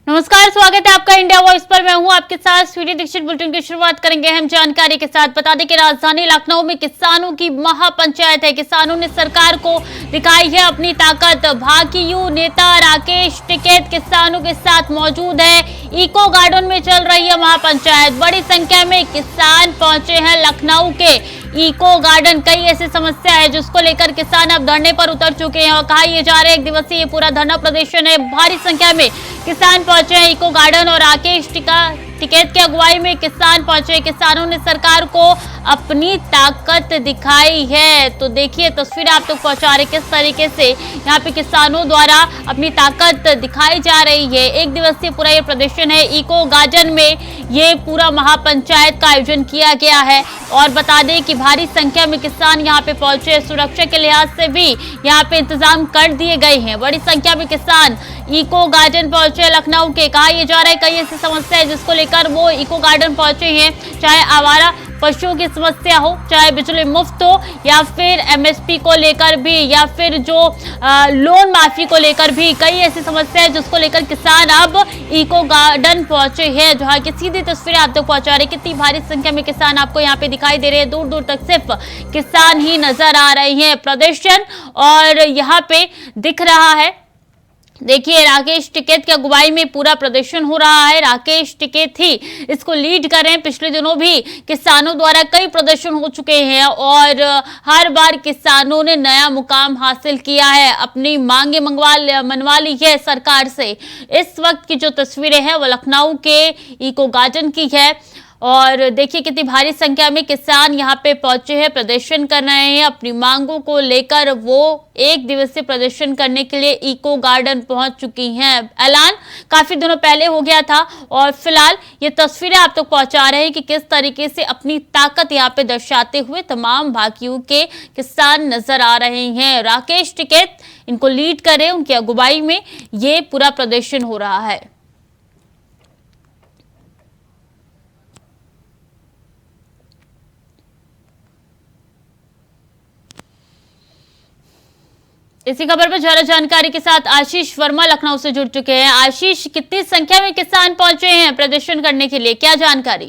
नमस्कार, स्वागत है आपका इंडिया वॉइस पर। मैं हूं आपके साथ स्वीटी दीक्षित। बुलेटिन की शुरुआत करेंगे हम जानकारी के साथ। बता दें कि राजधानी लखनऊ में किसानों की महापंचायत है। किसानों ने सरकार को दिखाई है अपनी ताकत। भाकियू नेता राकेश टिकैत किसानों के साथ मौजूद है। इको गार्डन में चल रही है महापंचायत। बड़ी संख्या में किसान पहुंचे हैं लखनऊ के इको गार्डन। कई ऐसी समस्या है जिसको लेकर किसान अब धरने पर उतर चुके हैं और कहा यह जा रहा है 1 दिवसीय ये पूरा धरना प्रदर्शन है। भारी संख्या में किसान पहुंचे हैं इको गार्डन और राकेश टिकैत की अगुवाई में किसान पहुंचे। किसानों ने सरकार को अपनी ताकत दिखाई है। तो देखिए तस्वीरें आप तक पहुंचा रहे किस तरीके से यहाँ पे किसानों द्वारा अपनी ताकत दिखाई जा रही है। 1 दिवसीय पूरा ये प्रदर्शन है। इको गार्डन में ये पूरा महापंचायत का आयोजन किया गया है और बता दें कि भारी संख्या में किसान यहाँ पे पहुंचे। सुरक्षा के लिहाज से भी यहाँ पे इंतजाम कर दिए गए हैं। बड़ी संख्या में किसान इको गार्डन पहुंचे लखनऊ के। कहा यह जा रहा है कई ऐसी समस्या है जिसको लेकर वो इको गार्डन पहुंचे हैं। चाहे आवारा पशुओं की समस्या हो, चाहे बिजली मुफ्त हो, या फिर एमएसपी को लेकर भी, या फिर जो लोन माफी को लेकर भी कई ऐसी समस्या है जिसको लेकर किसान अब इको गार्डन पहुंचे हैं। जहां की सीधी तस्वीरें आप तक पहुंचा रहे कितनी भारी संख्या में किसान आपको यहाँ पे दिखाई दे रहे हैं। दूर दूर तक सिर्फ किसान ही नजर आ रहे हैं। प्रदर्शन और यहाँ पे दिख रहा है। देखिए राकेश टिकैत की अगुवाई में पूरा प्रदर्शन हो रहा है। राकेश टिकैत ही इसको लीड कर रहे हैं। पिछले दिनों भी किसानों द्वारा कई प्रदर्शन हो चुके हैं और हर बार किसानों ने नया मुकाम हासिल किया है। अपनी मांगे मनवा ली है सरकार से। इस वक्त की जो तस्वीरें हैं वो लखनऊ के इको गार्डन की है और देखिए कितनी भारी संख्या में किसान यहाँ पे पहुंचे हैं, प्रदर्शन कर रहे हैं। अपनी मांगों को लेकर वो 1 दिवसीय प्रदर्शन करने के लिए इको गार्डन पहुंच चुकी हैं। ऐलान काफी दिनों पहले हो गया था और फिलहाल ये तस्वीरें आप तक पहुंचा रहे हैं कि किस तरीके से अपनी ताकत यहाँ पे दर्शाते हुए तमाम भाकियों के किसान नजर आ रहे हैं। राकेश टिकैत इनको लीड कर रहे हैं, उनकी अगुवाई में ये पूरा प्रदर्शन हो रहा है। इसी खबर पर ज्यादा जानकारी के साथ आशीष वर्मा लखनऊ से जुड़ चुके हैं। आशीष, कितनी संख्या में किसान पहुंचे हैं प्रदर्शन करने के लिए, क्या जानकारी?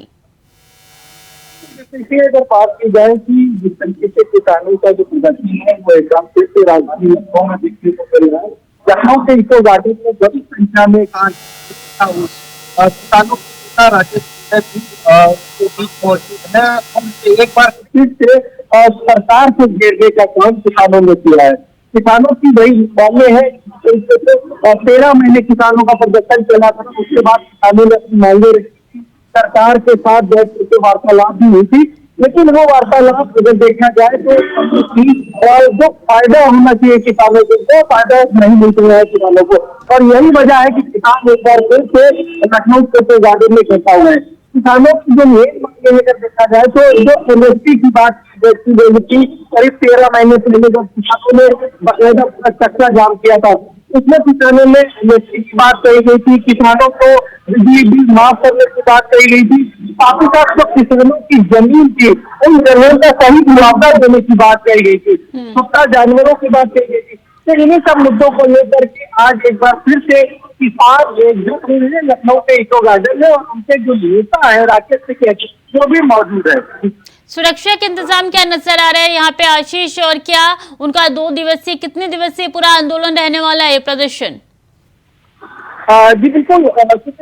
अगर बात की जाए कि जिस तरीके से किसानों का जो प्रदर्शन है वो एकदम फिर से राजधानी लखनऊ में देखने को मिल रहा है। लखनऊ के इको गार्डन में बड़ी संख्या में किसानों के बीच मौजूद है। एक बार फिर से सरकार से घेरने का काम किसानों ने किया है। किसानों की वही मांगे है। 13 महीने किसानों का प्रदर्शन चला था। उसके बाद किसानों ने अपनी मांगे रखी। सरकार के साथ बैठ करके वार्तालाप भी हुई थी, लेकिन वो वार्तालाप अगर देखा जाए तो जो फायदा होना चाहिए किसानों को वो फायदा नहीं मिल रहा है किसानों को। और यही वजह है कि किसान एक बार फिर से लखनऊ के गार्डन में इकट्ठा हुए हैं। किसानों की जो मेन मांगे अगर देखा जाए तो जो एमएसपी की बात की करीब 13 महीने पहले जब किसानों ने बाकायदा पूरा चक्का जाम किया था, उसमें किसानों ने एमएसपी की बात कही गई थी। किसानों को बिजली बिल माफ करने की बात कही गई थी। साथ ही साथ जो किसानों की जमीन थी उन जमीन का सही मुआवजा देने की बात कही गई थी। सप्ताह जानवरों की बात कही गई थी। तो इन्हीं सब मुद्दों को लेकर के आज एक बार फिर से किसान एकजुट हुए हैं लखनऊ के इको गार्डन में और उनके जो नेता है राकेश टिकैत वो भी मौजूद है। सुरक्षा के इंतजाम क्या नजर आ रहे हैं यहाँ पे आशीष, और क्या उनका 2 दिवसीय कितने दिवसीय पूरा आंदोलन रहने वाला है प्रदर्शन? जी बिल्कुल,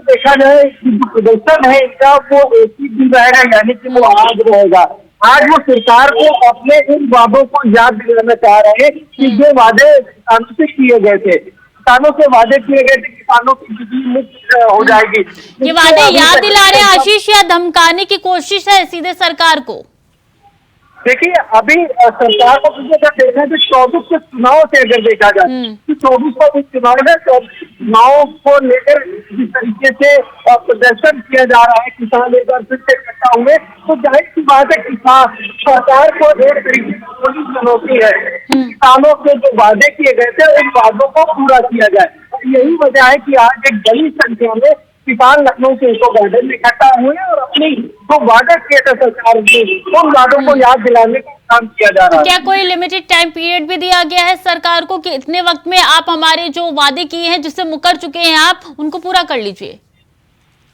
देखा जाए जो प्रदर्शन है इनका वो एक ही दिन रहेगा, यानी कि वो आज रहेगा। आज वो सरकार को अपने इन वादों को याद दिलाना चाह रहे हैं कि जो वादे किसानों से किए गए थे, किसानों से वादे किए गए थे किसानों की बिजली मुफ्त हो जाएगी। ये वादे याद दिला रहे हैं आशीष या धमकाने की कोशिश है सीधे सरकार को? देखिए अभी सरकार को अगर देखा है तो 24 के चुनाव से अगर देखा जाए कि 24 का कुछ चुनाव है तो चुनाव को लेकर जिस तरीके से प्रदर्शन किया जा रहा है, किसान एक बार फिर से इकट्ठा हुए, तो जाहिर सी बात है किसान सरकार को एक तरीके से पुलिस चुनौती है। किसानों के जो वादे किए गए थे उन वादों को पूरा किया जाए। यही वजह है कि आज एक बड़ी संख्या में किसान लखनऊ के इको गार्डन में इकट्ठा हुए और अपनी जो वादे किए थे सरकार ने उन वादों को याद दिलाने का काम किया जा रहा है। क्या कोई लिमिटेड टाइम पीरियड भी दिया गया है सरकार को कि इतने वक्त में आप हमारे जो वादे किए हैं जिससे मुकर चुके हैं आप उनको पूरा कर लीजिए?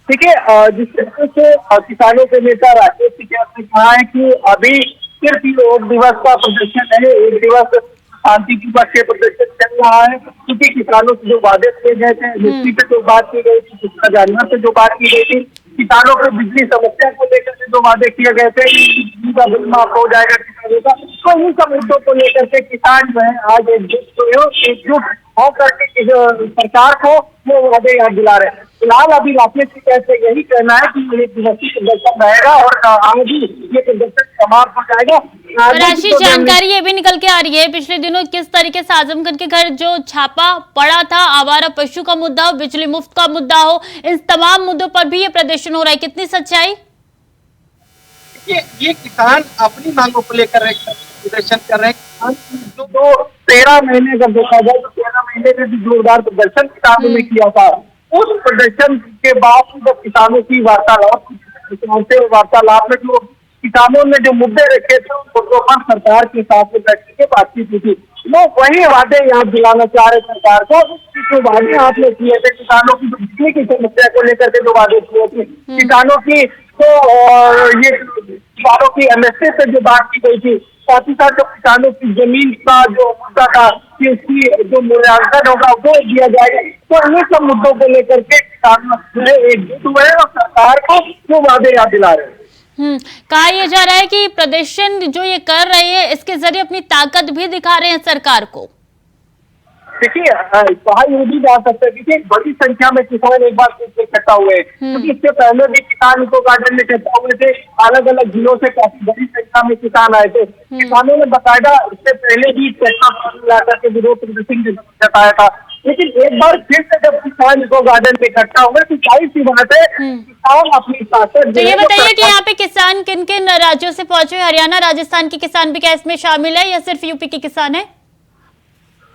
देखिए, जिस तरीके से किसानों के नेता राकेश टिकैत ने कहा है कि अभी सिर्फ योग दिवस का प्रदर्शन है, एक दिवस शांति की पक्ष के प्रदर्शन चल रहा है, क्योंकि किसानों से जो वादे किए गए थे, मिट्टी पे जो बात की गई थी, कुत्ता जानवर से जो बात की गई थी, किसानों को बिजली समस्या को लेकर के जो वादे किए गए थे, बिजली का बिल माफ हो जाएगा किसानों का, तो इन सब मुद्दों को लेकर के किसान जो है आज एकजुट होकर के सरकार को वो वादे याद दिला रहे हैं। फिलहाल अभी राकेश टिकैत से यही कहना है कि ये दिवसीय प्रदर्शन रहेगा और आज ही ये प्रदर्शन समाप्त हो जाएगा। और आशीष, जानकारी ये भी निकल के आ रही है पिछले दिनों किस तरीके से आजमगढ़ के घर जो छापा पड़ा था, आवारा पशु का मुद्दा हो, बिजली मुफ्त का मुद्दा हो, इन तमाम मुद्दों पर भी ये प्रदर्शन हो रहा है, कितनी सच्चाई? ये किसान अपनी मांगों को लेकर प्रदर्शन कर रहे हैं। जो 13 महीने जब देखा जाए तो 13 महीने में भी जोरदार प्रदर्शन किसानों ने किया था। उस प्रदर्शन के बाद जब किसानों की वार्तालाप में जो किसानों ने जो मुद्दे रखे थे उन मुद्दों पर सरकार के साथ में बैठ के बातचीत हुई थी। वो वही वादे याद दिलाना चाह रहे सरकार को कि जो वादे आपने किए थे, किसानों की बिजली की समस्या को लेकर के जो वादे किए थे, किसानों की तो ये किसानों की एमएसपी से जो बात की गई थी, साथ ही साथ जो किसानों की जमीन का जो मुद्दा था कि उसकी जो मूल्यांकन होगा वो दिया जाएगा, तो ये सब मुद्दों को लेकर के किसान एकजुट हुए और सरकार को वो वादे याद दिला रहे हैं। कहा यह जा रहा है कि प्रदर्शन जो ये कर रहे हैं इसके जरिए अपनी ताकत भी दिखा रहे हैं सरकार को। देखिए, कहा ये भी जा सकता है कि बड़ी संख्या में किसान एक बार फिर से इकट्ठा हुए, क्योंकि इससे पहले भी किसान इको गार्डन में इकट्ठा हुए थे, अलग अलग जिलों से काफी बड़ी संख्या में किसान आए थे। किसानों ने बकायदा इससे पहले भी ट्रैक्टर के विरोध प्रदर्शन जताया था, लेकिन एक बार फिर से जब किसान इको गार्डन में इकट्ठा हुए तो जाहिर सी बात है किसान अपनी ताकत। तो ये बताइए कि यहाँ पे किसान किन किन राज्यों से पहुंचे? हरियाणा, राजस्थान के किसान भी क्या इसमें शामिल है या सिर्फ यूपी के किसान है?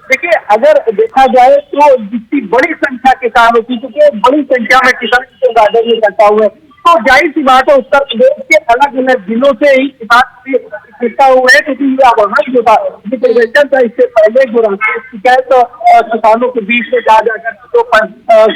देखिए, अगर देखा जाए तो जितनी बड़ी संख्या किसानों की, क्योंकि बड़ी संख्या में किसान इको गार्डन में इकट्ठा हुए, तो जाहिर सी बात है उत्तर प्रदेश के अलग अलग जिलों से ही किसान इकट्ठा हुए हैं, क्योंकि वहाँ जो था ये प्रदर्शन था इससे पहले जो राकेश टिकैत किसानों के बीच में जा जाकर तो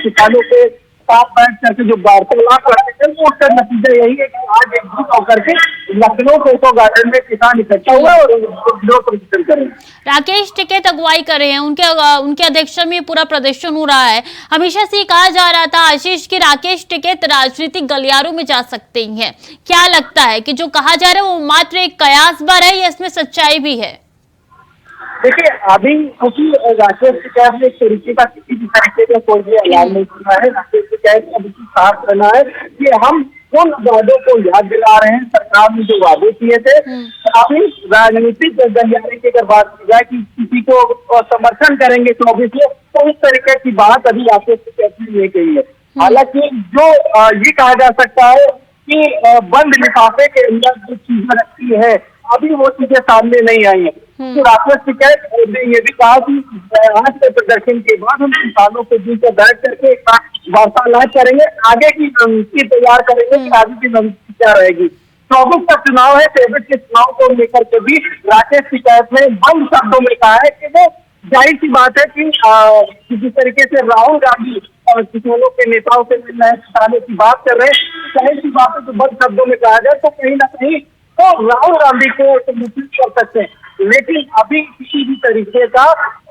किसानों के साथ बैठ करके जो वार्तालाप करते थे, वो उसका नतीजा यही है कि आज एकजुट होकर के लखनऊ के इको गार्डन में किसान इकट्ठा हुआ और विरोध प्रदर्शन करेंगे। राकेश टिकैत अगुवाई कर रहे हैं, उनके अध्यक्षता में पूरा प्रदर्शन हो रहा है। हमेशा से कहा जा रहा था आशीष कि राकेश टिकैत राजनीतिक गलियारों में जा सकते हैं, क्या लगता है कि जो कहा जा रहा है वो मात्र एक कयास बार है या इसमें सच्चाई भी है? देखिए, अभी क्योंकि राकेश टिकैत ने इस तरीके का किसी भी तरीके का कोई भी ऐलान नहीं किया है। राकेश टिकैत का अभी साफ करना है कि हम उन वादों को याद दिला रहे हैं, सरकार ने जो वादे किए थे। अभी राजनीतिक गलियारे की अगर बात की जाए कि किसी को समर्थन करेंगे 24 लोग, तो इस तरीके की बात अभी राकेश टिकैत ने ये कही है। हालांकि जो ये कहा जा सकता है कि बंद लिफाफे के अंदर जो चीजें रखी है अभी वो चीजें सामने नहीं आई है। तो राकेश टिकैत ने ये भी कहा कि आज के प्रदर्शन के बाद हम किसानों के बीच में बैठ करके वार्तालाप करेंगे, आगे की रणनीति तैयार करेंगे कि आगे की रणनीति क्या रहेगी। 24 का चुनाव है, 23 के चुनाव को लेकर के भी राकेश टिकैत ने बंद शब्दों में कहा है कि वो जाहिर सी बात है कि जिस तरीके से राहुल गांधी और किसानों के नेताओं से मिल रहे हैं, किसानों की बात कर रहे हैं, जाहिर सी बात है तो बंद शब्दों में कहा जाए तो कहीं ना कहीं तो राहुल गांधी को समर्थित कर सकते हैं, लेकिन अभी किसी भी तरीके का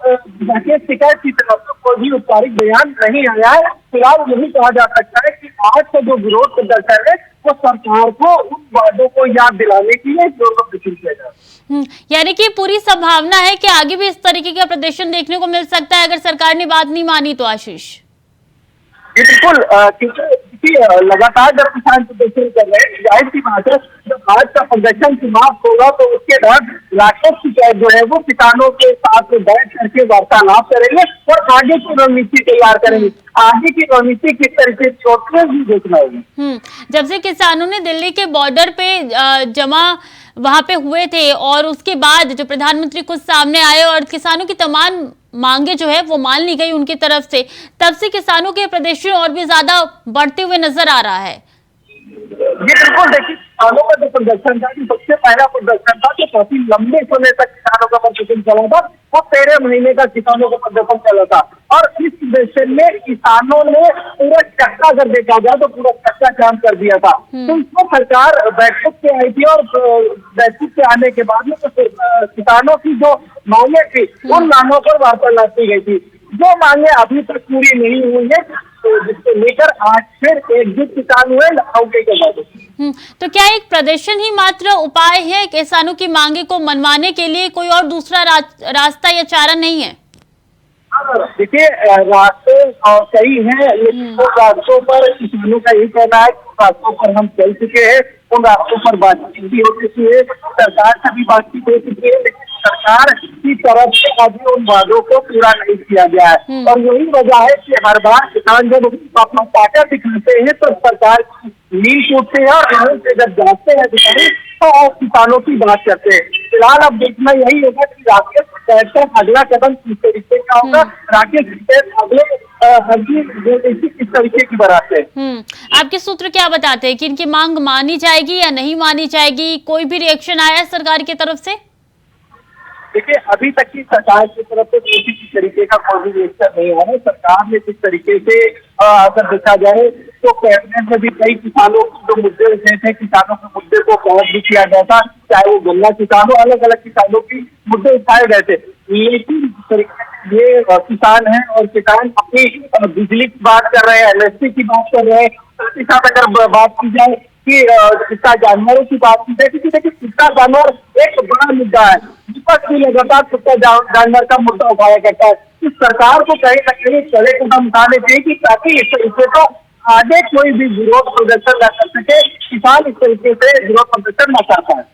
राकेश टिकैत की तरफ से कोई भी औपचारिक बयान नहीं आया है। फिलहाल यही कहा जा सकता है कि आज का जो विरोध प्रदर्शन है वो सरकार को उन वादों को याद दिलाने के लिए प्रदर्शन किया जा रहा है। यानी कि पूरी संभावना है कि आगे भी इस तरीके का प्रदर्शन देखने को मिल सकता है अगर सरकार ने बात नहीं मानी तो। आशीष जी बिल्कुल, क्योंकि लगातार जब किसान प्रदर्शन कर रहे हैं, जाहिर सी बात है जब आज का प्रदर्शन समाप्त होगा तो उसके बाद राकेश टिकैत जो है वो किसानों के साथ बैठ करके वार्तालाप करेंगे और आगे की रणनीति तैयार करेंगे। आगे की रणनीति किस तरीके से होती है भी देखना होगा। जब से किसानों ने दिल्ली के बॉर्डर पे जमा वहां पे हुए थे और उसके बाद जो प्रधानमंत्री खुद सामने आए और किसानों की तमाम मांगे जो है वो मान ली गई उनकी तरफ से, तब से किसानों के प्रदर्शन और भी ज्यादा बढ़ते हुए नजर आ रहा है। ये बिल्कुल देखिए, किसानों का जो प्रदर्शन था, सबसे पहला प्रदर्शन था जो काफी लंबे समय तक किसानों का प्रदर्शन चला था, वो 13 महीने का किसानों का प्रदर्शन चला था। और इस प्रदर्शन में किसानों ने पूरा चक्का, अगर देखा जाए तो पूरा चक्का जाम कर दिया था। तो इसमें सरकार बैठक पे आई थी और बैठक पे आने के बाद में तो किसानों की जो मांगे थी उन मांगों पर वार्तालाप की गई थी। जो मांगे अभी तक पूरी नहीं हुई है, तो जिसको लेकर आज फिर एकजुट किसान हुए लखनऊ के बाद। तो क्या एक प्रदर्शन ही मात्र उपाय है किसानों की मांगे को मनवाने के लिए? कोई और दूसरा रास्ता या चारा नहीं है? देखिए, रास्ते कई हैं, लेकिन उन रास्तों पर किसानों का यही कहना है कि रास्तों पर हम चल चुके हैं, उन रास्तों पर बातचीत भी हो चुकी है, सरकार से भी बातचीत हो चुकी है, लेकिन सरकार की तरफ से अभी उन वादों को पूरा नहीं किया गया है। और यही वजह है कि हर बार किसान जब अपना ताकत दिखाते हैं तो सरकार नींद टूटते हैं, और यहाँ से जब जाते हैं अधिकारी तो किसानों की बात करते हैं। फिलहाल अब देखना यही होगा कि राकेश टिकैत का अगला कदम किस तरीके का होगा, राकेश टिकैत अगले किस तरीके की बनाते हैं। आपके सूत्र क्या बताते हैं कि इनकी मांग मानी जाएगी या नहीं मानी जाएगी? कोई भी रिएक्शन आया है सरकार की तरफ से? देखिए, अभी तक की सरकार की तरफ से किसी भी तरीके का कोई भी रिएक्शन नहीं आ रहा है। सरकार ने जिस तरीके से अगर देखा जाए तो कैबिनेट में भी कई किसानों के जो मुद्दे उठे थे, किसानों के मुद्दे को कवर भी किया गया था, चाहे वो गन्ना किसानों, अलग अलग किसानों की मुद्दे उठाए गए थे। लेकिन जिस तरीके से ये किसान है और किसान अपनी बिजली की बात कर रहे हैं, एमएसपी की बात कर रहे हैं, साथ ही साथ अगर बात की जाए कि कितना जानवरों की बात की जाए, क्योंकि देखिए कितना जानवर एक बड़ा मुद्दा है, विपक्ष भी लगातार कुत्ता जानवर का मुद्दा उठाया करता है। इस सरकार को कहीं न कहीं कड़े कदम उठाने चाहिए कि ताकि इस तरीके को आगे कोई भी विरोध प्रदर्शन न कर सके, किसान इस तरीके से विरोध प्रदर्शन न कर पाए।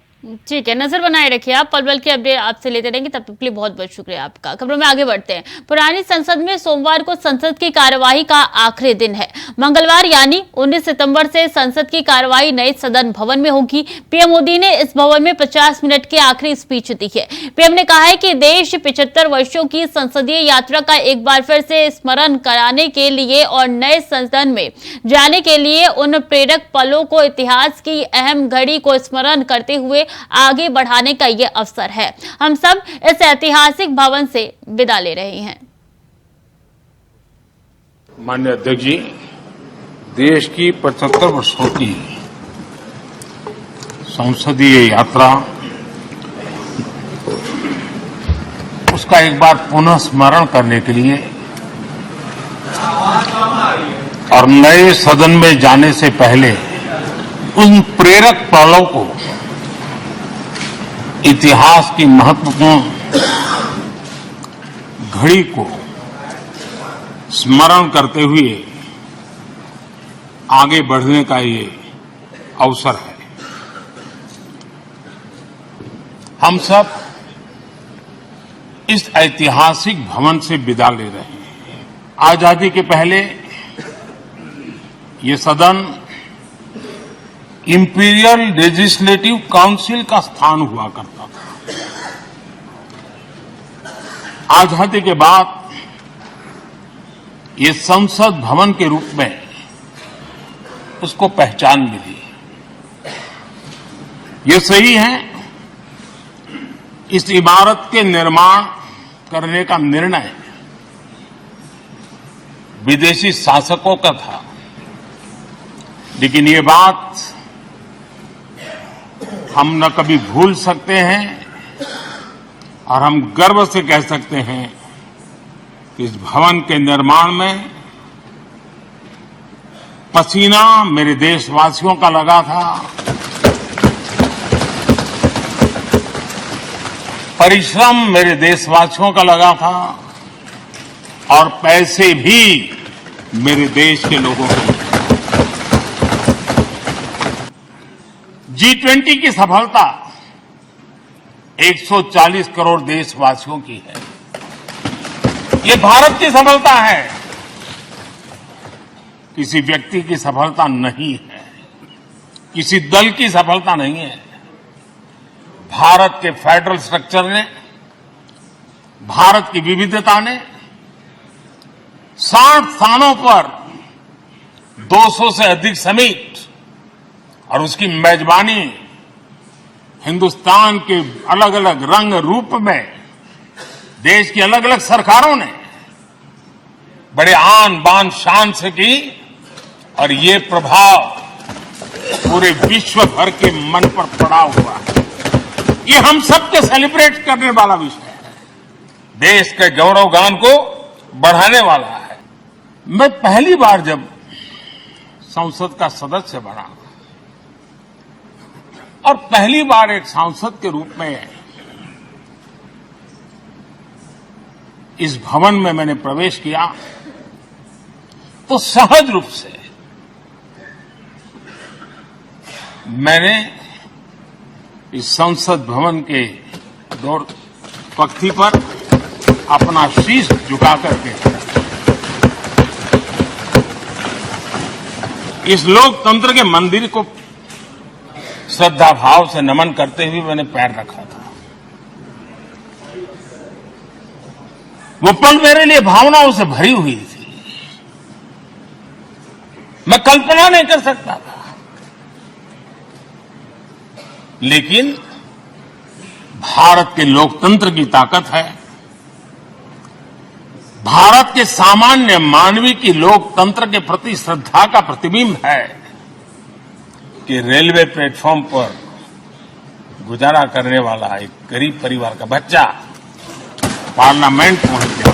ठीक है, नजर बनाए रखिए आप, पल पल की अपडेट आपसे लेते रहेंगे। तब तक के लिए बहुत बहुत शुक्रिया आपका। खबरों में आगे बढ़ते हैं। पुरानी संसद में सोमवार को संसद की कार्यवाही का आखिरी दिन है। मंगलवार यानी 19 सितंबर से संसद की कार्यवाही नए सदन भवन में होगी। पीएम मोदी ने इस भवन में 50 मिनट की आखिरी स्पीच दी है। पीएम ने कहा है कि देश 75 वर्षों की संसदीय यात्रा का एक बार फिर से स्मरण कराने के लिए और नए सदन में जाने के लिए उन प्रेरक पलों को, इतिहास की अहम घड़ी को स्मरण करते हुए आगे बढ़ाने का यह अवसर है। हम सब इस ऐतिहासिक भवन से विदा ले रहे हैं। माननीय अध्यक्ष जी, देश की 75 वर्षों की संसदीय यात्रा, उसका एक बार पुनः स्मरण करने के लिए और नए सदन में जाने से पहले उन प्रेरक पलों को, इतिहास की महत्वपूर्ण घड़ी को स्मरण करते हुए आगे बढ़ने का ये अवसर है। हम सब इस ऐतिहासिक भवन से विदा ले रहे हैं। आजादी के पहले ये सदन इंपीरियल लेजिस्लेटिव काउंसिल का स्थान हुआ करता था। आजादी के बाद ये संसद भवन के रूप में उसको पहचान मिली। ये सही है, इस इमारत के निर्माण करने का निर्णय विदेशी शासकों का था, लेकिन ये बात हम न कभी भूल सकते हैं और हम गर्व से कह सकते हैं कि इस भवन के निर्माण में पसीना मेरे देशवासियों का लगा था, परिश्रम मेरे देशवासियों का लगा था और पैसे भी मेरे देश के लोगों के। G20 की सफलता 140 करोड़ देशवासियों की है। ये भारत की सफलता है, किसी व्यक्ति की सफलता नहीं है, किसी दल की सफलता नहीं है। भारत के फेडरल स्ट्रक्चर ने भारत की विविधता ने 60 स्थानों पर 200 से अधिक समिट और उसकी मेजबानी हिंदुस्तान के अलग अलग रंग रूप में देश की अलग अलग सरकारों ने बड़े आन बान शान से की और ये प्रभाव पूरे विश्व भर के मन पर पड़ा हुआ है। ये हम सबके सेलिब्रेट करने वाला विषय है, देश के गौरवगान को बढ़ाने वाला है। मैं पहली बार जब संसद का सदस्य बना और पहली बार एक सांसद के रूप में इस भवन में मैंने प्रवेश किया तो सहज रूप से मैंने इस संसद भवन के दौर पक्ति पर अपना शीश झुका करके इस लोकतंत्र के मंदिर को श्रद्धा भाव से नमन करते हुए मैंने पैर रखा था। वो पल मेरे लिए भावनाओं से भरी हुई थी। मैं कल्पना नहीं कर सकता था, लेकिन भारत के लोकतंत्र की ताकत है, भारत के सामान्य मानवी की लोकतंत्र के प्रति श्रद्धा का प्रतिबिंब है कि रेलवे प्लेटफॉर्म पर गुजारा करने वाला एक गरीब परिवार का बच्चा पार्लियामेंट पहुंच गया।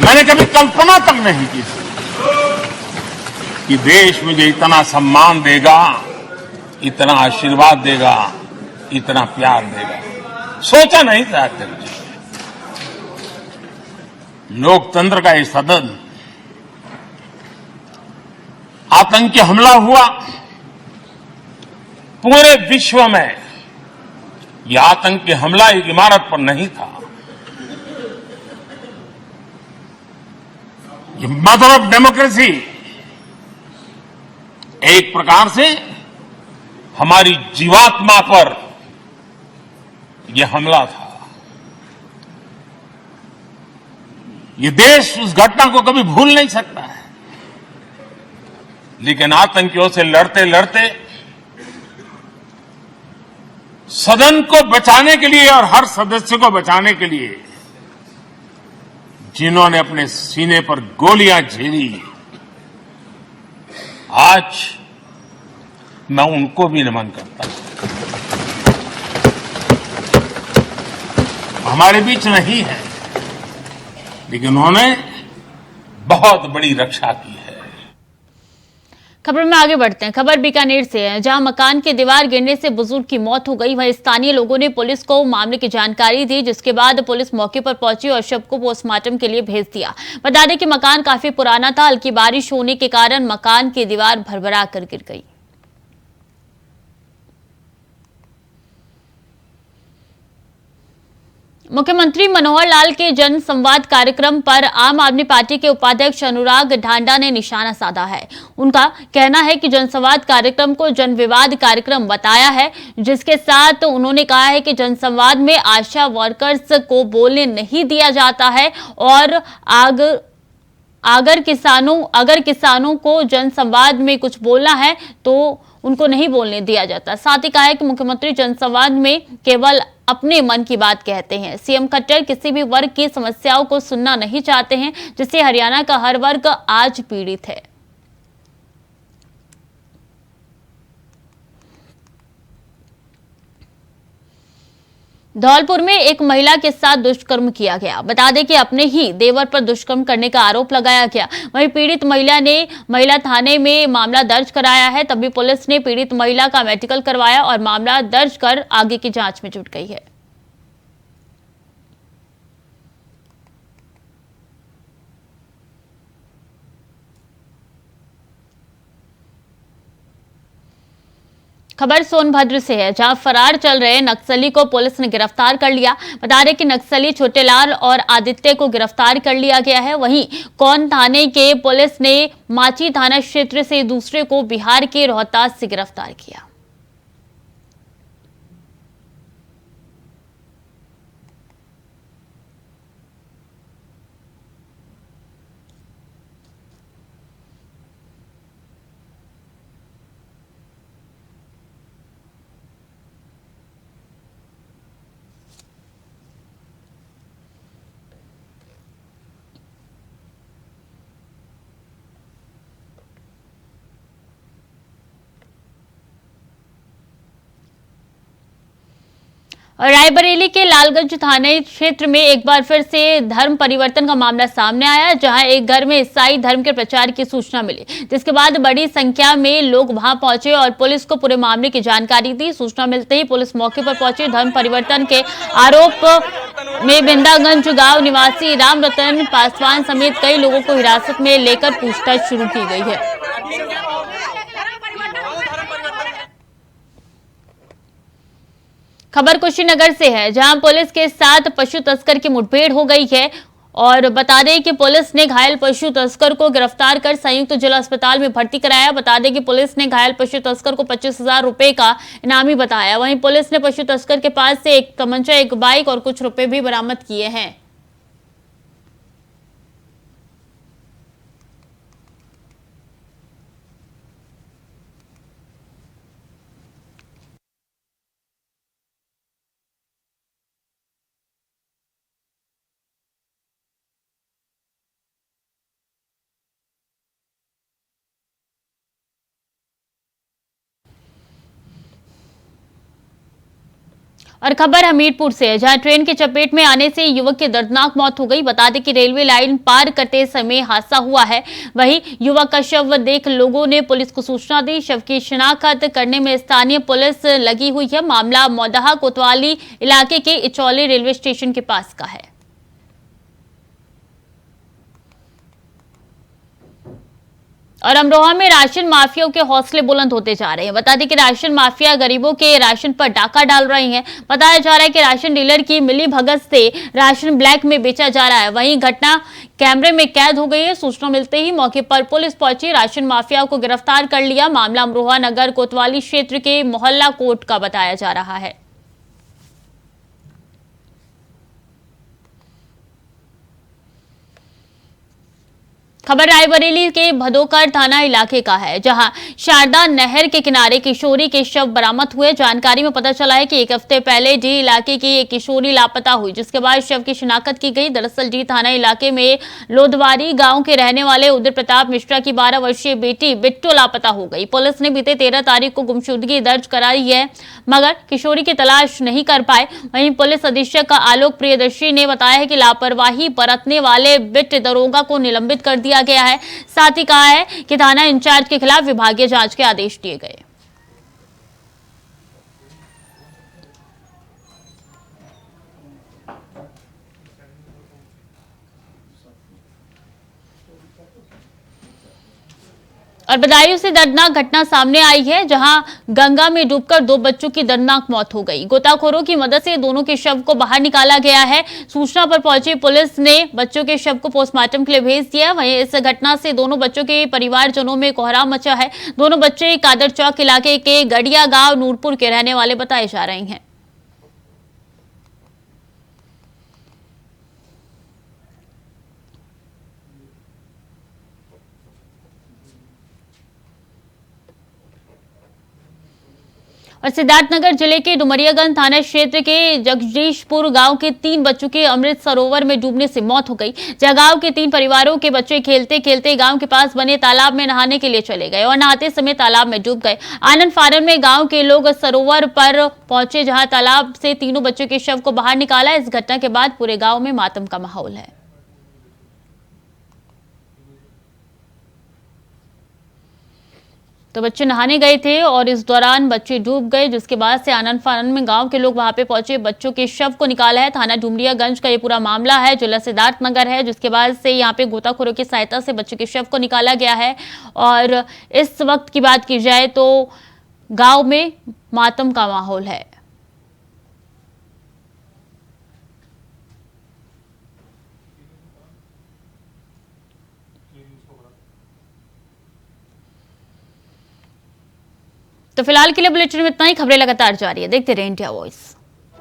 मैंने कभी कल्पना तक नहीं की कि देश मुझे इतना सम्मान देगा, इतना आशीर्वाद देगा, इतना प्यार देगा। सोचा नहीं था कभी। लोकतंत्र का ये सदन, आतंकी हमला हुआ, पूरे विश्व में यह आतंकी हमला एक इमारत पर नहीं था, ये मदर ऑफ डेमोक्रेसी एक प्रकार से हमारी जीवात्मा पर यह हमला था। ये देश उस घटना को कभी भूल नहीं सकता है, लेकिन आतंकियों से लड़ते लड़ते सदन को बचाने के लिए और हर सदस्य को बचाने के लिए जिन्होंने अपने सीने पर गोलियां झेली, आज मैं उनको भी नमन करता हूं। हमारे बीच नहीं है, लेकिन उन्होंने बहुत बड़ी रक्षा की है। खबर में आगे बढ़ते हैं। खबर बीकानेर से है, जहां मकान की दीवार गिरने से बुजुर्ग की मौत हो गई। वहीं स्थानीय लोगों ने पुलिस को मामले की जानकारी दी, जिसके बाद पुलिस मौके पर पहुंची और शव को पोस्टमार्टम के लिए भेज दिया। बता दें कि मकान काफी पुराना था, हल्की बारिश होने के कारण मकान की दीवार भरभरा कर गिर गई। मुख्यमंत्री मनोहर लाल के जन संवाद कार्यक्रम पर आम आदमी पार्टी के उपाध्यक्ष अनुराग ढांडा ने निशाना साधा है। उनका कहना है कि जनसंवाद कार्यक्रम को जन विवाद कार्यक्रम बताया है, जिसके साथ उन्होंने कहा है कि जनसंवाद में आशा वर्कर्स को बोलने नहीं दिया जाता है और अगर किसानों को जनसंवाद में कुछ बोलना है तो उनको नहीं बोलने दिया जाता। साथ ही कहा है कि मुख्यमंत्री जनसंवाद में केवल अपने मन की बात कहते हैं। सीएम खट्टर किसी भी वर्ग की समस्याओं को सुनना नहीं चाहते हैं, जिससे हरियाणा का हर वर्ग आज पीड़ित है। धौलपुर में एक महिला के साथ दुष्कर्म किया गया। बता दें कि अपने ही देवर पर दुष्कर्म करने का आरोप लगाया गया। वहीं पीड़ित महिला ने महिला थाने में मामला दर्ज कराया है। तभी पुलिस ने पीड़ित महिला का मेडिकल करवाया और मामला दर्ज कर आगे की जांच में जुट गई है। खबर सोनभद्र से है, जहां फरार चल रहे नक्सली को पुलिस ने गिरफ्तार कर लिया। बता दें कि नक्सली छोटेलाल और आदित्य को गिरफ्तार कर लिया गया है। वहीं कौन थाने के पुलिस ने माची थाना क्षेत्र से दूसरे को बिहार के रोहतास से गिरफ्तार किया। और रायबरेली के लालगंज थाने क्षेत्र में एक बार फिर से धर्म परिवर्तन का मामला सामने आया, जहां एक घर में ईसाई धर्म के प्रचार की सूचना मिली, जिसके बाद बड़ी संख्या में लोग वहां पहुंचे और पुलिस को पूरे मामले की जानकारी दी। सूचना मिलते ही पुलिस मौके पर पहुंची। धर्म परिवर्तन के आरोप में बिंदागंज गांव निवासी राम रतन पासवान समेत कई लोगों को हिरासत में लेकर पूछताछ शुरू की गई है। खबर कुशीनगर से है, जहां पुलिस के साथ पशु तस्कर की मुठभेड़ हो गई है। और बता दें कि पुलिस ने घायल पशु तस्कर को गिरफ्तार कर संयुक्त जिला अस्पताल में भर्ती कराया। बता दें कि पुलिस ने घायल पशु तस्कर को 25,000 रुपए का इनामी बताया। वहीं पुलिस ने पशु तस्कर के पास से एक तमंचा, एक बाइक और कुछ रुपए भी बरामद किए हैं। और खबर हमीरपुर से है, जहां ट्रेन की चपेट में आने से युवक की दर्दनाक मौत हो गई। बता दें कि रेलवे लाइन पार करते समय हादसा हुआ है। वहीं युवक का शव देख लोगों ने पुलिस को सूचना दी। शव की शिनाख्त करने में स्थानीय पुलिस लगी हुई है। मामला मौदहा कोतवाली इलाके के इचौली रेलवे स्टेशन के पास का है। और अमरोहा में राशन माफियाओं के हौसले बुलंद होते जा रहे हैं। बता दें कि राशन माफिया गरीबों के राशन पर डाका डाल रही हैं। बताया जा रहा है कि राशन डीलर की मिली भगत से राशन ब्लैक में बेचा जा रहा है। वहीं घटना कैमरे में कैद हो गई है। सूचना मिलते ही मौके पर पुलिस पहुंची, राशन माफिया को गिरफ्तार कर लिया। मामला अमरोहा नगर कोतवाली क्षेत्र के मोहल्ला कोट का बताया जा रहा है। खबर रायबरेली के भदोकर थाना इलाके का है, जहां शारदा नहर के किनारे किशोरी के शव बरामद हुए। जानकारी में पता चला है कि एक हफ्ते पहले डी इलाके की एक किशोरी लापता हुई, जिसके बाद शव की शिनाख्त की गई। दरअसल डी थाना इलाके में लोधवारी गांव के रहने वाले उदय प्रताप मिश्रा की 12 वर्षीय बेटी बिट्टू लापता हो गई। पुलिस ने बीते 13 तारीख को गुमशुदगी दर्ज कराई है, मगर किशोरी की तलाश नहीं कर पाए। वहीं पुलिस अधीक्षक आलोक प्रियदर्शी ने बताया है कि लापरवाही बरतने वाले बिट दरोगा को निलंबित कर दिया गया है। साथ ही कहा है कि थाना इंचार्ज के खिलाफ विभागीय जांच के आदेश दिए गए। और बदायूं से दर्दनाक घटना सामने आई है, जहां गंगा में डूबकर 2 बच्चों की दर्दनाक मौत हो गई। गोताखोरों की मदद से दोनों के शव को बाहर निकाला गया है। सूचना पर पहुंची पुलिस ने बच्चों के शव को पोस्टमार्टम के लिए भेज दिया। वहीं इस घटना से दोनों बच्चों के परिवारजनों में कोहराम मचा है। दोनों बच्चे कादर चौक इलाके के गड़िया गांव नूरपुर के रहने वाले बताए जा रहे हैं। और सिद्धार्थनगर जिले के डुमरियागंज थाना क्षेत्र के जगदीशपुर गांव के 3 बच्चों के अमृत सरोवर में डूबने से मौत हो गई। जहां गांव के 3 परिवारों के बच्चे खेलते खेलते गांव के पास बने तालाब में नहाने के लिए चले गए और नहाते समय तालाब में डूब गए। आनंद फानन में गांव के लोग सरोवर पर पहुंचे, जहां तालाब से तीनों बच्चों के शव को बाहर निकाला। इस घटना के बाद पूरे गाँव में मातम का माहौल है। तो बच्चे नहाने गए थे और इस दौरान बच्चे डूब गए, जिसके बाद से आनंद फानन में गांव के लोग वहां पे पहुंचे, बच्चों के शव को निकाला है। थाना डुमरियागंज का ये पूरा मामला है, जिला सिद्धार्थनगर है, जिसके बाद से यहां पे गोताखोरों की सहायता से बच्चों के शव को निकाला गया है। और इस वक्त की बात की जाए तो गाँव में मातम का माहौल है। तो फिलहाल के लिए बुलेटिन में इतना ही। खबरें लगातार जारी है, देखते रहिए इंडिया वॉइस।